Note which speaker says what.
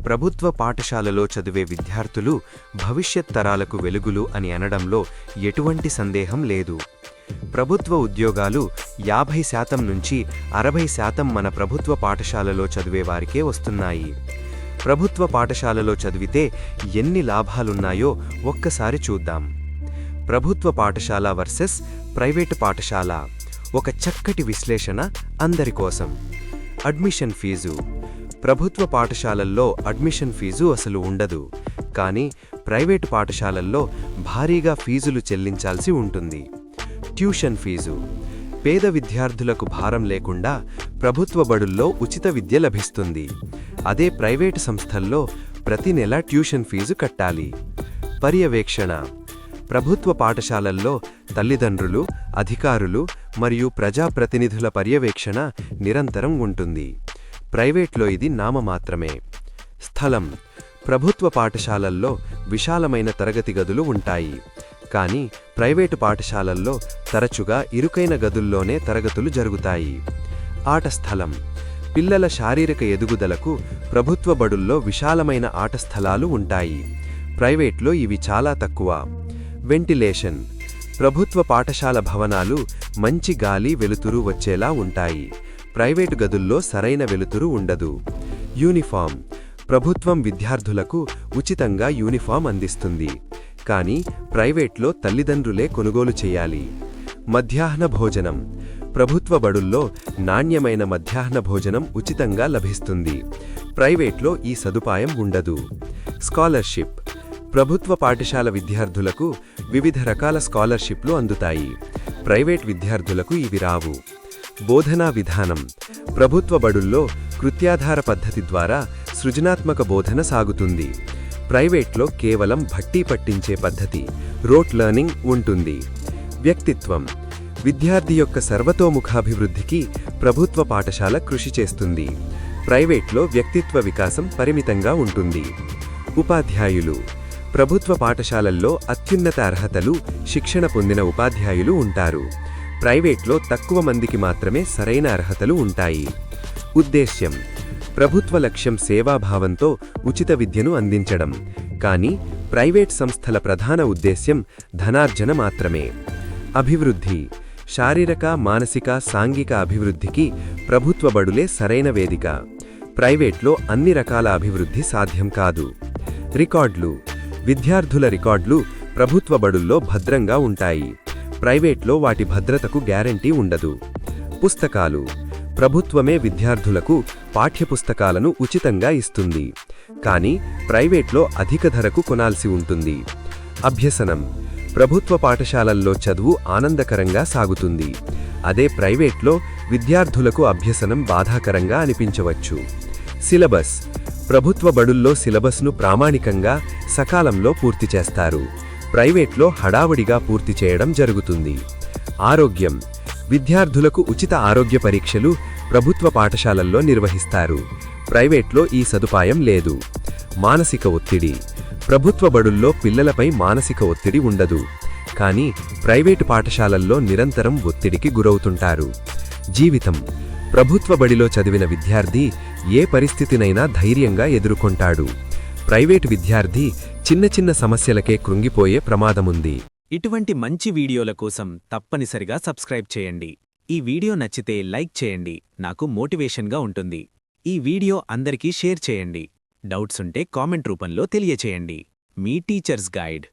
Speaker 1: ప్రభుత్వ పాఠశాలలో చదివే విద్యార్థులు భవిష్యత్ తరాలకు వెలుగులు అని అనడంలో ఎటువంటి సందేహం లేదు. ప్రభుత్వ ఉద్యోగాలు 50% నుంచి 60% మన ప్రభుత్వ పాఠశాలలో చదివేవారికే వస్తున్నాయి. ప్రభుత్వ పాఠశాలలో చదివితే ఎన్ని లాభాలున్నాయో ఒక్కసారి చూద్దాం. ప్రభుత్వ పాఠశాల వర్సెస్ ప్రైవేటు పాఠశాల, ఒక చక్కటి విశ్లేషణ అందరి కోసం. Admission fee. ప్రభుత్వ పాఠశాలల్లో అడ్మిషన్ ఫీజు అసలు ఉండదు, కానీ ప్రైవేటు పాఠశాలల్లో భారీగా ఫీజులు చెల్లించాల్సి ఉంటుంది. Tuition fee. పేద విద్యార్థులకు భారం లేకుండా ప్రభుత్వ బడుల్లో ఉచిత విద్య లభిస్తుంది. అదే ప్రైవేటు సంస్థల్లో ప్రతి నెల ట్యూషన్ ఫీజు కట్టాలి. పర్యవేక్షణ. ప్రభుత్వ పాఠశాలల్లో తల్లిదండ్రులు, అధికారులు మరియు ప్రజాప్రతినిధుల పర్యవేక్షణ నిరంతరం ఉంటుంది. ప్రైవేట్లో ఇది నామమాత్రమే. స్థలం. ప్రభుత్వ పాఠశాలల్లో విశాలమైన తరగతి గదులు ఉంటాయి, కానీ ప్రైవేటు పాఠశాలల్లో తరచుగా ఇరుకైన గదుల్లోనే తరగతులు జరుగుతాయి. ఆట స్థలం. పిల్లల శారీరక ఎదుగుదలకు ప్రభుత్వ బడుల్లో విశాలమైన ఆట స్థలాలు ఉంటాయి. ప్రైవేట్లో ఇవి చాలా తక్కువ. వెంటిలేషన్. ప్రభుత్వ పాఠశాల భవనాలు మంచి గాలి, వెలుతురు వచ్చేలా ఉంటాయి. ప్రైవేటు గదుల్లో సరైన వెలుతురు ఉండదు. యూనిఫామ్. ప్రభుత్వం విద్యార్థులకు ఉచితంగా యూనిఫామ్ అందిస్తుంది, కానీ ప్రైవేట్లో తల్లిదండ్రులే కొనుగోలు చేయాలి. మధ్యాహ్న భోజనం. ప్రభుత్వ బడుల్లో నాణ్యమైన మధ్యాహ్న భోజనం ఉచితంగా లభిస్తుంది. ప్రైవేట్లో ఈ సదుపాయం ఉండదు. స్కాలర్షిప్. ప్రభుత్వ పాఠశాల విద్యార్థులకు వివిధ రకాల స్కాలర్షిప్లు అందుతాయి. ప్రైవేట్ విద్యార్థులకు ఇవి రావు. బోధనా విధానం. ప్రభుత్వ బడుల్లో కృత్యాధార పద్ధతి ద్వారా సృజనాత్మక బోధన సాగుతుంది. ప్రైవేట్లో కేవలం భట్టి పట్టించే పద్ధతి, రోట్ లెర్నింగ్ ఉంటుంది. వ్యక్తిత్వం. విద్యార్థి యొక్క సర్వతోముఖాభివృద్ధికి ప్రభుత్వ పాఠశాల కృషి చేస్తుంది. ప్రైవేట్లో వ్యక్తిత్వ వికాసం పరిమితంగా ఉంటుంది. ఉపాధ్యాయులు. ప్రభుత్వ పాఠశాలల్లో అత్యున్నత అర్హతలు, శిక్షణ పొందిన ఉపాధ్యాయులు ఉంటారు. ప్రైవేట్లో తక్కువ మందికి మాత్రమే సరైన అర్హతలు ఉంటాయి. ఉద్దేశ్యం. ప్రభుత్వ లక్ష్యం సేవాభావంతో ఉచిత విద్యను అందించడం, కానీ ప్రైవేట్ సంస్థల ప్రధాన ఉద్దేశ్యం ధనార్జన మాత్రమే. అభివృద్ధి. శారీరక, మానసిక, సాంఘిక అభివృద్ధికి ప్రభుత్వ బడులే సరైన వేదిక. ప్రైవేట్లో అన్ని రకాల అభివృద్ధి సాధ్యం కాదు. రికార్డులు. విద్యార్థుల రికార్డులు ప్రభుత్వ బడుల్లో భద్రంగా ఉంటాయి. ప్రైవేట్లో వాటి భద్రతకు గ్యారంటీ ఉండదు. పుస్తకాలు. ప్రభుత్వమే విద్యార్థులకు పాఠ్యపుస్తకాలను ఉచితంగా ఇస్తుంది, కానీ ప్రైవేట్లో అధిక ధరకు కొనాల్సి ఉంటుంది. అభ్యసనం. ప్రభుత్వ పాఠశాలల్లో చదువు ఆనందకరంగా సాగుతుంది. అదే ప్రైవేట్లో విద్యార్థులకు అభ్యసనం బాధాకరంగా అనిపించవచ్చు. సిలబస్. ప్రభుత్వ బడుల్లో సిలబస్ను ప్రామాణికంగా, సకాలంలో పూర్తి చేస్తారు. ప్రైవేట్లో హడావుడిగా పూర్తి చేయడం జరుగుతుంది. ఆరోగ్యం. విద్యార్థులకు ఉచిత ఆరోగ్య పరీక్షలు ప్రభుత్వ పాఠశాలల్లో నిర్వహిస్తారు. ప్రైవేట్లో ఈ సదుపాయం లేదు. మానసిక ఒత్తిడి. ప్రభుత్వ బడుల్లో పిల్లలపై మానసిక ఒత్తిడి ఉండదు, కానీ ప్రైవేటు పాఠశాలల్లో నిరంతరం ఒత్తిడికి గురవుతుంటారు. జీవితం. ప్రభుత్వ బడిలో చదివిన విద్యార్థి ఏ పరిస్థితినైనా ధైర్యంగా ఎదుర్కొంటాడు. ప్రైవేటు విద్యార్థి చిన్న చిన్న సమస్యలకే కృంగిపోయే ప్రమాదముంది.
Speaker 2: ఇటువంటి మంచి వీడియోల కోసం తప్పనిసరిగా సబ్స్క్రైబ్ చేయండి. ఈ వీడియో నచ్చితే లైక్ చేయండి, నాకు మోటివేషన్గా ఉంటుంది. ఈ వీడియో అందరికీ షేర్ చేయండి. డౌట్స్ ఉంటే కామెంట్ రూపంలో తెలియచేయండి. మీ టీచర్స్ గైడ్.